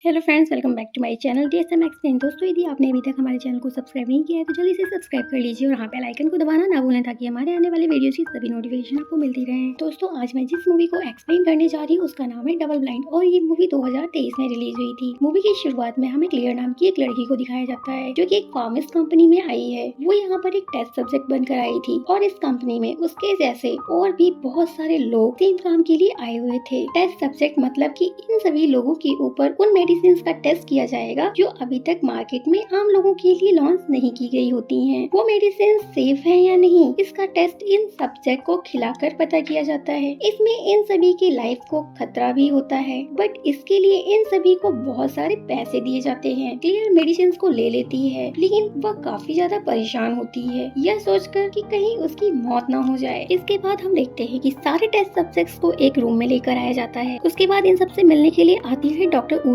Hello friends, welcome back to my channel DSM explain. दोस्तों, यदि आपने अभी तक हमारे चैनल को सब्सक्राइब नहीं किया है तो जल्दी से सब्सक्राइब कर लीजिए और हाँ बेल आइकन को दबाना ना भूलें ताकि हमारे आने वाले वीडियोस की सभी नोटिफिकेशन आपको मिलती रहें। दोस्तों, आज मैं जिस मूवी को एक्सप्लेन करने जा रही हूँ उसका नाम है डबल ब्लाइंड और ये मूवी 2023 में रिलीज हुई थी। मूवी की शुरुआत में हमें क्लियर नाम की एक लड़की को दिखाया जाता है जो की एक फार्मेस्ट कंपनी में आई है। वो यहाँ पर एक टेस्ट सब्जेक्ट बनकर आई थी और इस कंपनी में उसके जैसे और भी बहुत सारे लोग सेम काम के लिए आए हुए थे। टेस्ट सब्जेक्ट मतलब कि इन सभी लोगों के ऊपर उन मेडिसिन का टेस्ट किया जाएगा जो अभी तक मार्केट में आम लोगों के लिए लॉन्च नहीं की गई होती हैं। वो मेडिसिन सेफ है या नहीं, इसका टेस्ट इन सब्जेक्ट को खिलाकर पता किया जाता है। इसमें इन सभी की लाइफ को खतरा भी होता है, बट इसके लिए इन सभी को बहुत सारे पैसे दिए जाते हैं। क्लियर मेडिसिन को ले लेती है लेकिन वह काफी ज्यादा परेशान होती है, यह सोचकर कि कहीं उसकी मौत न हो जाए। इसके बाद हम देखते हैं कि सारे टेस्ट सब्जेक्ट्स को एक रूम में लेकर आया जाता है। उसके बाद इन सबसे मिलने के लिए आती है डॉक्टर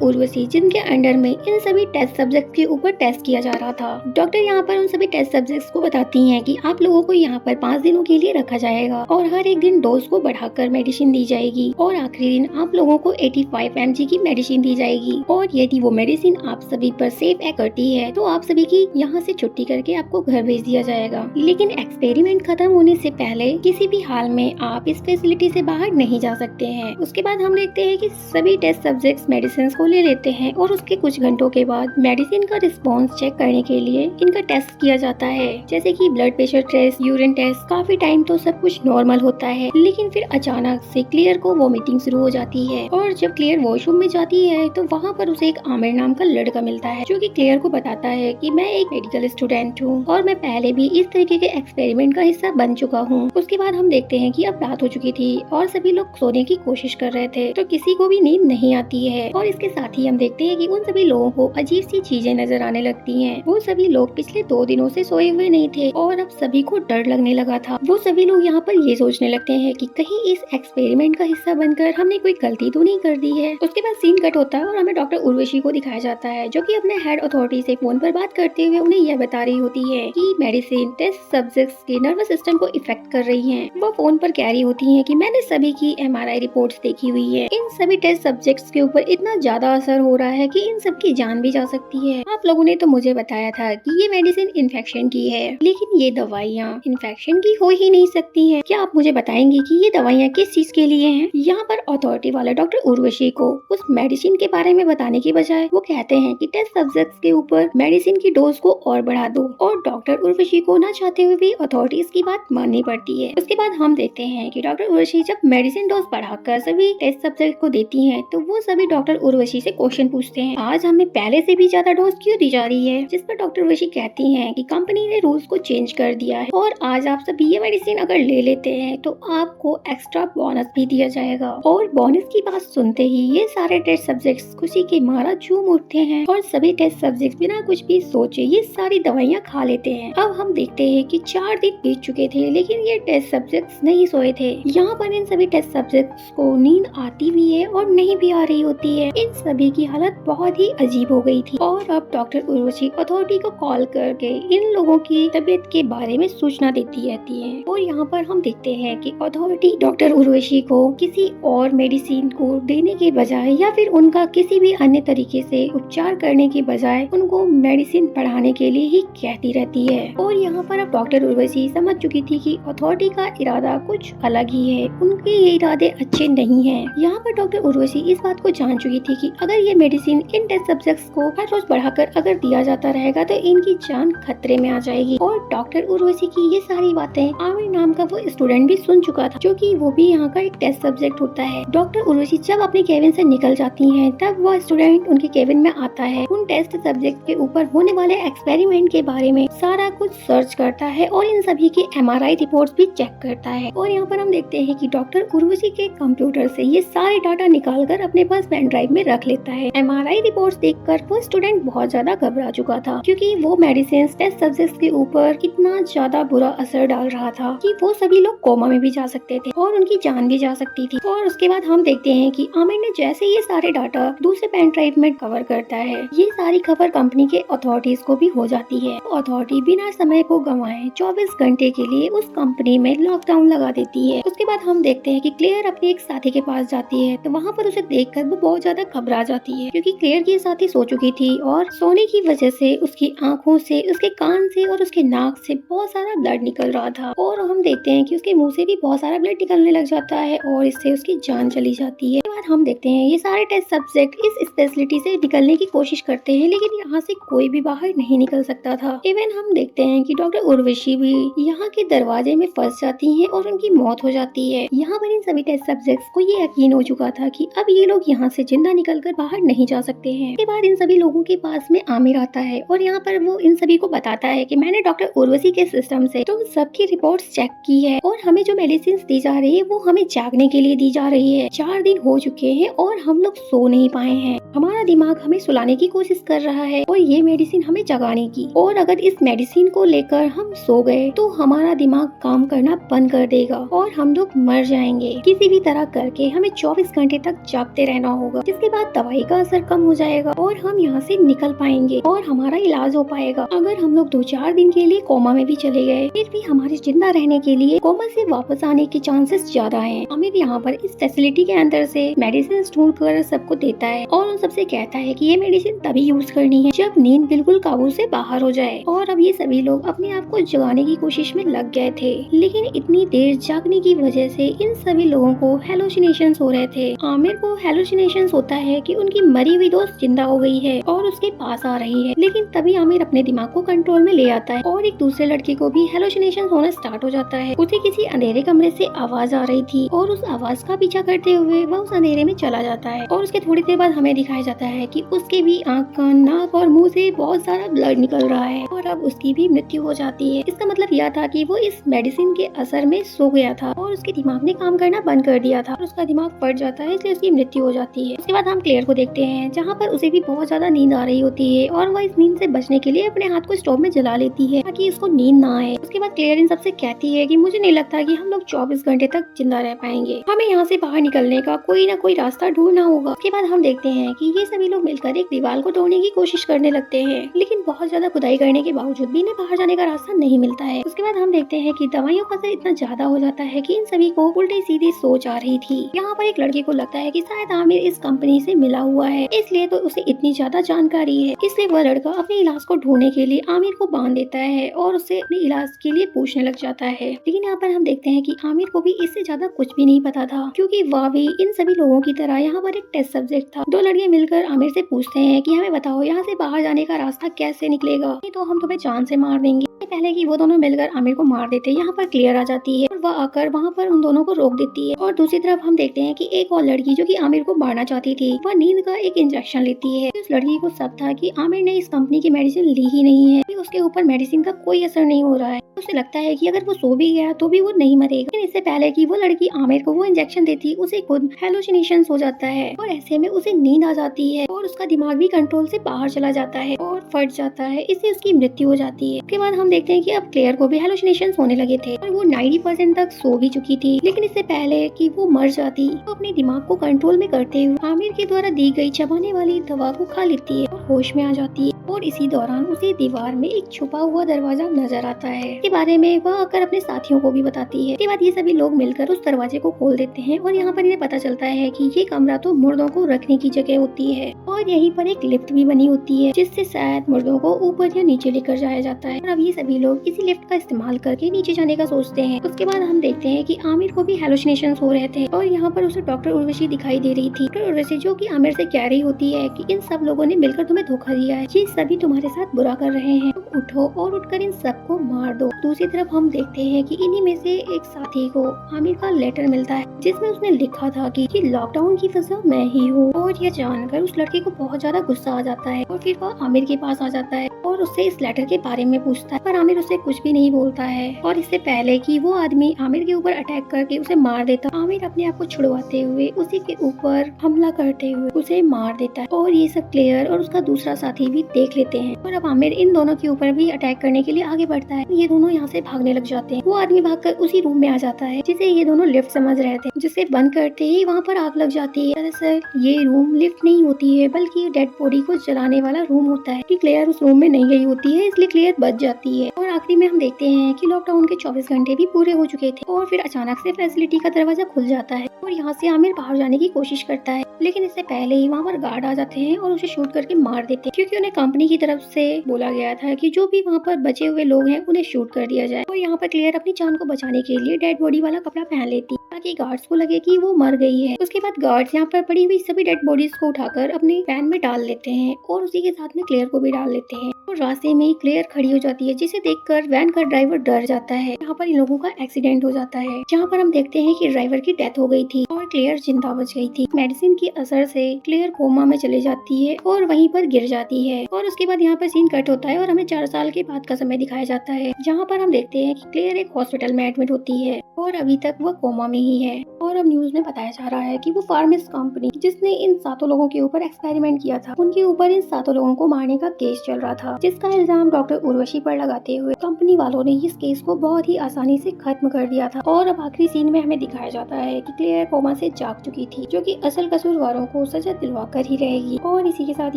उर्वशी जिनके अंडर में इन सभी टेस्ट सब्जेक्ट के ऊपर टेस्ट किया जा रहा था। डॉक्टर यहाँ पर उन सभी टेस्ट सब्जेक्ट्स को बताती हैं कि आप लोगों को यहाँ पर 5 दिनों के लिए रखा जाएगा और हर एक दिन डोज को बढ़ाकर मेडिसिन दी जाएगी और आखिरी दिन आप लोगों को 85 mg की मेडिसिन दी जाएगी और यदि वो मेडिसिन आप सभी पर सेफ एक्ट करती है तो आप सभी की यहाँ से छुट्टी करके आपको घर भेज दिया जाएगा। लेकिन एक्सपेरिमेंट खत्म होने से पहले किसी भी हाल में आप इस फैसिलिटी से बाहर नहीं जा सकते हैं। उसके बाद हम देखते हैं कि सभी टेस्ट सब्जेक्ट्स मेडिसिन को ले लेते हैं और उसके कुछ घंटों के बाद मेडिसिन का रिस्पॉन्स चेक करने के लिए इनका टेस्ट किया जाता है, जैसे कि blood pressure test, urine test. काफी टाइम तो सब कुछ नॉर्मल होता है लेकिन फिर अचानक से क्लियर को वॉमिटिंग शुरू हो जाती है और जब क्लियर वॉशरूम में जाती है तो वहाँ पर उसे एक आमिर नाम का लड़का मिलता है जो कि क्लियर को बताता है कि मैं एक मेडिकल स्टूडेंट हूँ और मैं पहले भी इस तरीके के एक्सपेरिमेंट का हिस्सा बन चुका हूँ। उसके बाद हम देखते हैं कि अब रात हो चुकी थी और सभी लोग सोने की कोशिश कर रहे थे तो किसी को भी नींद नहीं आती है और इसके साथ ही हम देखते हैं कि उन सभी लोगों को अजीब सी चीजें नजर आने लगती हैं। वो सभी लोग पिछले 2 दिनों से सोए हुए नहीं थे और अब सभी को डर लगने लगा था। वो सभी लोग यहाँ पर ये सोचने लगते हैं कि कहीं इस एक्सपेरिमेंट का हिस्सा बनकर हमने कोई गलती तो नहीं कर दी है। उसके बाद सीन कट होता है और हमें डॉक्टर उर्वशी को दिखाया जाता है जो कि अपने हेड अथॉरिटी से फोन पर बात करते हुए उन्हें यह बता रही होती है कि मेडिसिन टेस्ट सब्जेक्ट्स के नर्वस सिस्टम को इफेक्ट कर रही है। वो फोन पर कह रही होती है कि मैंने सभी की MRI रिपोर्ट्स देखी हुई है। इन सभी टेस्ट सब्जेक्ट्स के ऊपर इतना ज्यादा असर हो रहा है कि इन सबकी जान भी जा सकती है। आप लोगों ने तो मुझे बताया था कि ये मेडिसिन इन्फेक्शन की है लेकिन ये दवाइयाँ इन्फेक्शन की हो ही नहीं सकती हैं। क्या आप मुझे बताएंगे कि ये दवाइयाँ किस चीज के लिए हैं? यहाँ पर अथॉरिटी वाला डॉक्टर उर्वशी को उस मेडिसिन के बारे में बताने की बजाय वो कहते हैं कि टेस्ट सब्जेक्ट्स के ऊपर मेडिसिन की डोज को और बढ़ा दो और डॉक्टर उर्वशी को ना चाहते हुए भी अथॉरिटीज की बात माननी पड़ती है। उसके बाद हम देखते हैं कि डॉक्टर उर्वशी जब मेडिसिन डोज बढ़ाकर सभी टेस्ट सब्जेक्ट को देती है तो वो सभी डॉक्टर उर्वशी से क्वेश्चन पूछते हैं, आज हमें पहले से भी ज्यादा डोज क्यों दी जा रही है? जिस पर डॉक्टर उर्वशी कहती हैं कि कंपनी ने रूल्स को चेंज कर दिया है और आज आप सभी ये मेडिसिन अगर ले लेते हैं तो आपको एक्स्ट्रा बोनस भी दिया जाएगा। और बोनस की बात सुनते ही ये सारे टेस्ट सब्जेक्ट्स खुशी के मारा झूम उठते हैं और सभी टेस्ट सब्जेक्ट्स बिना कुछ भी सोचे ये सारी दवाइयाँ खा लेते हैं। अब हम देखते हैं कि 4 दिन बीत चुके थे लेकिन ये टेस्ट सब्जेक्ट्स नहीं सोए थे। यहाँ पर इन सभी टेस्ट सब्जेक्ट्स को नींद आती भी है और नहीं भी आ रही होती है। इन सभी की हालत बहुत ही अजीब हो गई थी और अब डॉक्टर उर्वशी अथॉरिटी को कॉल करके इन लोगों की तबीयत के बारे में सूचना देती रहती है। और यहाँ पर हम देखते हैं कि अथॉरिटी डॉक्टर उर्वशी को किसी और मेडिसिन को देने के बजाय या फिर उनका किसी भी अन्य तरीके से उपचार करने के बजाय उनको मेडिसिन बढ़ाने के लिए ही कहती रहती है। और यहाँ पर अब डॉक्टर उर्वशी समझ चुकी थी कि अथॉरिटी का इरादा कुछ अलग ही है, उनके ये इरादे अच्छे नहीं है। यहाँ पर डॉक्टर उर्वशी इस बात को जान चुकी थी कि अगर ये मेडिसिन इन टेस्ट सब्जेक्ट्स को हर रोज बढ़ाकर अगर दिया जाता रहेगा तो इनकी जान खतरे में आ जाएगी। और डॉक्टर उर्वशी की ये सारी बातें आमिर नाम का वो स्टूडेंट भी सुन चुका था जो कि वो भी यहाँ का एक टेस्ट सब्जेक्ट होता है। डॉक्टर उर्वशी जब अपने केबिन से निकल जाती हैं तब वो स्टूडेंट उनके केबिन में आता है, उन टेस्ट सब्जेक्ट के ऊपर होने वाले एक्सपेरिमेंट के बारे में सारा कुछ सर्च करता है और इन सभी की MRI रिपोर्ट्स भी चेक करता है। और यहाँ पर हम देखते हैं कि डॉक्टर उर्वशी के कंप्यूटर से ये सारे डाटा निकाल कर अपने पास पेन ड्राइव में रख लेता है। MRI रिपोर्ट्स देखकर वो स्टूडेंट बहुत ज्यादा घबरा चुका था क्योंकि वो मेडिसिन टेस्ट सब्जेक्ट्स के ऊपर इतना ज्यादा बुरा असर डाल रहा था कि वो सभी लोग कोमा में भी जा सकते थे और उनकी जान भी जा सकती थी। और उसके बाद हम देखते हैं कि आमिर ने जैसे ये सारे डाटा दूसरे पेन ड्राइव में कवर करता है, ये सारी खबर कंपनी के अथॉरिटीज को भी हो जाती है। अथॉरिटी बिना समय को गंवाए 24 घंटे के लिए उस कंपनी में लॉकडाउन लगा देती है। उसके बाद हम देखते हैं कि क्लेयर अपने एक साथी के पास जाती है तो वहाँ पर उसे देखकर वो बहुत बहुत ज्यादा घबरा जाती है क्योंकि क्लेयर के साथ ही सो चुकी थी और सोने की वजह से उसकी आंखों से, उसके कान से और उसके नाक से बहुत सारा ब्लड निकल रहा था। और हम देखते हैं कि उसके मुंह से भी बहुत सारा ब्लड निकलने लग जाता है और इससे उसकी जान चली जाती है। उसके बाद हम देखते हैं ये सारे टेस्ट सब्जेक्ट इस स्पेशलिटी से निकलने की कोशिश करते हैं, लेकिन यहाँ से कोई भी बाहर नहीं निकल सकता था। इवन हम देखते हैं कि डॉक्टर उर्वशी भी यहाँ के दरवाजे में फंस जाती है और उनकी मौत हो जाती है। यहाँ पर इन सभी टेस्ट सब्जेक्ट्स को ये यकीन हो चुका था कि अब ये लोग यहाँ से जिंदा निकलकर बाहर नहीं जा सकते हैं। इसके बाद इन सभी लोगों के पास में आमिर आता है और यहाँ पर वो इन सभी को बताता है कि मैंने डॉक्टर उर्वशी के सिस्टम से तुम सबकी रिपोर्ट्स चेक की है और हमें जो मेडिसिन दी जा रही है वो हमें जागने के लिए दी जा रही है। 4 दिन हो चुके हैं और हम लोग सो नहीं पाए हैं। हमारा दिमाग हमें सुलाने की कोशिश कर रहा है और ये मेडिसिन हमें जगाने की, और अगर इस मेडिसिन को लेकर हम सो गए तो हमारा दिमाग काम करना बंद कर देगा और हम लोग मर जाएंगे। किसी भी तरह करके हमें 24 घंटे तक जागते रहना होगा, जिसके बाद दवाई का असर कम हो जाएगा और हम यहाँ से निकल पाएंगे और हमारा इलाज हो पाएगा। अगर हम लोग 2-4 दिन के लिए कोमा में भी चले गए फिर भी हमारे जिंदा रहने के लिए कोमा से वापस आने के चांसेस ज्यादा हैं। आमिर यहाँ पर इस फैसिलिटी के अंदर से मेडिसिन ढूंढ कर सबको देता है और उन सबसे कहता है कि ये मेडिसिन तभी यूज करनी है जब नींद बिल्कुल काबू से बाहर हो जाए। और अब ये सभी लोग अपने आप को जगाने की कोशिश में लग गए थे, लेकिन इतनी देर जागने की वजह से इन सभी लोगों को हेलुसिनेशंस हो रहे थे। आमिर को हेलुसिनेशंस होता है कि उनकी मरी हुई दोस्त जिंदा हो गई है और उसके पास आ रही है, लेकिन तभी आमिर अपने दिमाग को कंट्रोल में ले आता है और एक दूसरे लड़के को भी हेलुसिनेशंस होना स्टार्ट हो जाता है। उसे किसी अंधेरे कमरे से आवाज आ रही थी और उस आवाज का पीछा करते हुए वह उस अंधेरे में चला जाता है और उसके थोड़ी देर बाद हमें दिखाया जाता है कि उसके भी आंख, कान, नाक और मुंह से बहुत सारा ब्लड निकल रहा है और अब उसकी भी मृत्यु हो जाती है। इसका मतलब यह था कि वो इस मेडिसिन के असर में सो गया था और उसके दिमाग ने काम करना बंद कर दिया था और उसका दिमाग फट जाता है, इसलिए उसकी मृत्यु हो जाती है। उसके बाद हम क्लेयर को देखते हैं जहाँ पर उसे भी बहुत ज्यादा नींद आ रही होती है और वह इस नींद से बचने के लिए अपने हाथ को स्टोव में जला लेती है ताकि उसको नींद ना आए। उसके बाद क्लेयर इन सबसे कहती है कि मुझे नहीं लगता कि हम लोग 24 घंटे तक जिंदा रह पाएंगे, हमें यहाँ से बाहर निकलने का कोई ना कोई रास्ता ढूंढना होगा। उसके बाद हम देखते हैं कि ये सभी लोग मिलकर एक दीवार को तोड़ने की कोशिश करने लगते हैं, लेकिन बहुत ज्यादा खुदाई करने के बावजूद भी इन्हें बाहर जाने का रास्ता नहीं मिलता है। उसके बाद हम देखते हैं कि दवाइयों का असर इतना ज्यादा हो जाता है कि इन सभी को उल्टी सीधी सोच आ रही थी। यहाँ पर एक लड़के को लगता है कि शायद आमिर इस कंपनी से मिला हुआ है, इसलिए तो उसे इतनी ज्यादा जानकारी है। इसलिए वह लड़का अपने इलाज को ढूंढने के लिए आमिर को बांध देता है और उससे अपने इलाज के लिए पूछने लग जाता है। लेकिन यहाँ पर हम देखते हैं कि आमिर को भी इससे ज्यादा कुछ भी नहीं पता था, क्योंकि वह भी इन सभी लोगों की तरह यहाँ पर एक टेस्ट सब्जेक्ट था। 2 लड़के मिलकर आमिर से पूछते हैं कि हमें बताओ यहाँ से बाहर जाने का रास्ता कैसे निकलेगा, नहीं तो हम तुम्हें जान से मार देंगे। पहले कि वो दोनों मिलकर आमिर को मार देते हैं, यहाँ पर क्लियर आ जाती है और वह आकर वहाँ पर उन दोनों को रोक देती है। और दूसरी तरफ हम देखते हैं कि एक और लड़की जो कि आमिर को मारना चाहती थी, वह नींद का एक इंजेक्शन लेती है। उस लड़की को सब था कि आमिर ने इस कंपनी की मेडिसिन ली ही नहीं है, उसके ऊपर मेडिसिन का कोई असर नहीं हो रहा है। उसे लगता है कि अगर वो सो भी गया तो भी वो नहीं मरेगा। लेकिन इससे पहले कि वो लड़की आमिर को वो इंजेक्शन देती, उसे खुद हेलुसिनेशंस हो जाता है और ऐसे में उसे नींद आ जाती है और उसका दिमाग भी कंट्रोल से बाहर चला जाता है और फट जाता है, इससे उसकी मृत्यु हो जाती है। उसके बाद हम देखते हैं कि अब क्लेयर को भी हेलुसिनेशंस होने लगे थे और वो 90% तक सो भी चुकी थी। लेकिन इससे पहले कि वो मर जाती, वो अपने दिमाग को कंट्रोल में करते हुए आमिर के द्वारा दी गई चबाने वाली दवा को खा लेती है और होश में आ जाती है। और इसी दौरान उसे दीवार में एक छुपा हुआ दरवाजा नजर आता है। इसके बारे में वह आकर अपने साथियों को भी बताती है। इसके बाद ये सभी लोग मिलकर उस दरवाजे को खोल देते हैं और यहाँ पर इन्हें पता चलता है कि ये कमरा तो मुर्दों को रखने की जगह होती है और यहीं पर एक लिफ्ट भी बनी होती है, जिससे शायद मुर्दों को ऊपर या नीचे लेकर जाया जाता है। और अब ये सभी लोग इसी लिफ्ट का इस्तेमाल करके नीचे जाने का सोचते हैं। उसके बाद हम देखते हैं कि आमिर को भी हेलुसिनेशंस हो रहे थे और यहाँ पर उसे डॉक्टर उर्वशी दिखाई दे रही थी। डॉक्टर उर्वशी जो कि आमिर से कह रही होती है कि इन सब लोगों ने मिलकर तुम्हें धोखा दिया है, ये सभी तुम्हारे साथ बुरा कर रहे हैं, तुम उठो और उठकर इन सबको मार दो। दूसरी तरफ हम देखते हैं कि इन्हीं में से एक साथी को आमिर का लेटर मिलता है, जिसमें उसने लिखा था कि लॉकडाउन की वजह मैं ही हूँ। और यह जानकर उस लड़के को बहुत ज्यादा गुस्सा आ जाता है और फिर वह आमिर के पास आ जाता है और उससे इस लेटर के बारे में पूछता है, पर आमिर उसे कुछ भी नहीं बोलता है। और इससे पहले कि वो आदमी आमिर के ऊपर अटैक करके उसे मार देता, आमिर अपने आप को छुड़वाते हुए उसी के ऊपर हमला करते हुए उसे मार देता है। और ये सब क्लेयर और उसका दूसरा साथी भी देख लेते हैं और अब आमिर इन दोनों के ऊपर भी अटैक करने के लिए आगे बढ़ता है। ये दोनों यहाँ से भागने लग जाते हैं। वो आदमी भागकर उसी रूम में आ जाता है जिसे ये दोनों लिफ्ट समझ रहे थे, जिसे बंद करते ही वहाँ पर आग लग जाती है। दरअसल ये रूम लिफ्ट नहीं होती है, बल्कि डेड बॉडी को जलाने वाला रूम होता है। क्लेयर उस रूम में नहीं नहीं गई होती है, इसलिए क्लेयर बच जाती है। और आखिरी में हम देखते हैं कि लॉकडाउन के 24 घंटे भी पूरे हो चुके थे और फिर अचानक से फैसिलिटी का दरवाजा खुल जाता है और यहाँ से आमिर बाहर जाने की कोशिश करता है, लेकिन इससे पहले ही वहाँ पर गार्ड आ जाते हैं और उसे शूट करके मार देते हैं, क्योंकि उन्हें कंपनी की तरफ से बोला गया था कि जो भी वहाँ पर बचे हुए लोग हैं उन्हें शूट कर दिया जाए। और यहाँ पर क्लेयर अपनी जान को बचाने के लिए डेड बॉडी वाला कपड़ा पहन लेती है ताकि गार्ड्स को लगे कि वो मर गई है। उसके बाद गार्ड्स यहाँ पर पड़ी हुई सभी डेड बॉडीज को उठाकर अपने वैन में डाल लेते हैं और उसी के साथ में क्लेयर को भी डाल लेते हैं। और रास्ते में क्लेयर खड़ी हो जाती है, जिसे देखकर वैन का ड्राइवर डर जाता है। यहाँ पर इन लोगों का एक्सीडेंट हो जाता है, जहाँ पर हम देखते हैं कि ड्राइवर की डेथ हो गई थी और क्लेयर जिंदा बच गई थी। मेडिसिन की असर से क्लेयर कोमा में चली जाती है और वहीं पर गिर जाती है। और उसके बाद यहाँ पर सीन कट होता है और हमें 4 साल के बाद का समय दिखाया जाता है, जहाँ पर हम देखते हैं कि क्लेयर एक हॉस्पिटल में एडमिट होती है और अभी तक वह कोमा में ही है। और अब न्यूज में बताया जा रहा है कि वो फार्मिस कंपनी जिसने इन 7 लोगों के ऊपर एक्सपेरिमेंट किया था, उनके ऊपर इन 7 लोगों को मारने का केस चल रहा था, जिसका इल्जाम डॉक्टर उर्वशी पर लगाते हुए कंपनी वालों ने इस केस को बहुत ही आसानी से खत्म कर दिया था। और अब आखिरी सीन में हमें दिखाया जाता है कि क्लेयर कोमा से जाग चुकी थी, जो कि असल कसूरवारों को सजा दिलवा कर ही रहेगी। और इसी के साथ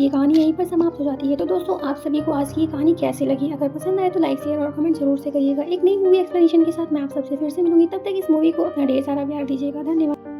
ये कहानी यहीं पर समाप्त हो जाती है। तो दोस्तों, आप सभी को आज की ये कहानी कैसी लगी? अगर पसंद आए तो लाइक, शेयर और कमेंट जरूर से करिएगा। एक नई मूवी एक्सप्लेनेशन के साथ मैं आप सबसे फिर से मिलूंगी। तब तक इस मूवी को अपना ढेर सारा प्यार दीजिएगा। धन्यवाद।